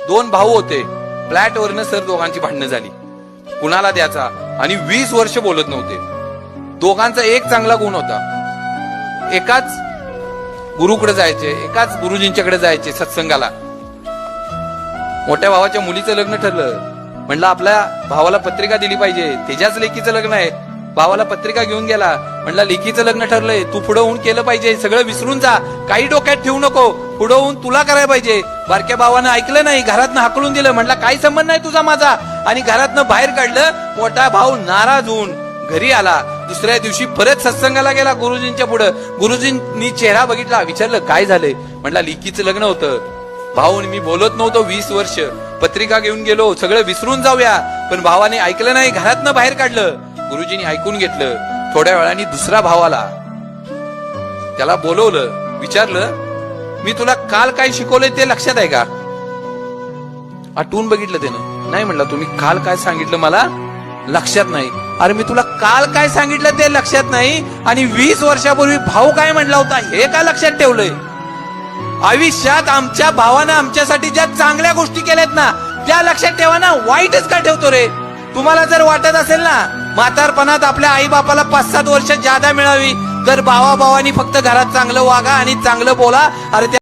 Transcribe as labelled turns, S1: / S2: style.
S1: दोन भाऊ होते, फ्लॅटवरनं सर दोघांची भांडणं झाली, कुणाला द्यायचा, आणि 20 वर्ष बोलत नव्हते. दोघांचा एक चांगला गुण होता, एकाच गुरुकडे जायचे, एकाच गुरुजींच्याकडे जायचे सत्संगाला. मोठ्या भावाच्या मुलीचं लग्न ठरलं, म्हणलं आपल्या भावाला पत्रिका दिली पाहिजे, त्याच्याच लेकीचं लग्न आहे, भावाला पत्रिका घेऊन गेला, म्हणला लेकीचं लग्न ठरलंय, तू पुढं होऊन केलं पाहिजे, सगळं विसरून जा, काही डोक्यात ठेवू नको, पुढं होऊन तुला करायला पाहिजे. बारक्या भावानं ऐकलं नाही, घरातनं हाकलून दिलं, म्हणला काही संबंध नाही तुझा माझा, आणि घरातनं बाहेर काढलं. मोठा भाऊ नाराज होऊन घरी आला. दुसऱ्या दिवशी परत सत्संगाला गेला गुरुजींच्या पुढं. गुरुजींनी चेहरा बघितला, विचारलं काय झालंय, म्हणला लेकीचं लग्न होतं, भाऊ मी बोलत नव्हतो 20 वर्ष, पत्रिका घेऊन गेलो, सगळं विसरून जाऊया, पण भावाने ऐकलं नाही, घरातनं बाहेर काढलं. गुरुजींनी ऐकून घेतलं. थोड्या वेळाने दुसरा भाव आला, त्याला बोलवलं, विचारलं मी तुला काल काय शिकवलंय ते लक्षात आहे का? आठवून बघितलं त्यानं, नाही म्हणला, तुम्ही काल काय सांगितलं मला लक्षात नाही. अरे मी तुला काल काय सांगितलं ते लक्षात नाही, आणि 20 वर्षापूर्वी भाऊ काय म्हणला होता हे का लक्षात ठेवलंय? आयुष्यात आमच्या भावानं आमच्यासाठी ज्या चांगल्या गोष्टी केल्यात ना त्या लक्षात ठेवा ना, वाईटच का ठेवतो रे? तुम्हाला जर वाटत असेल ना म्हातारपणात आपल्या आई बापाला 5-7 वर्ष जादा मिळावी, तर भावाभावानी फक्त घरात चांगलं वागा आणि चांगलं बोला. अरे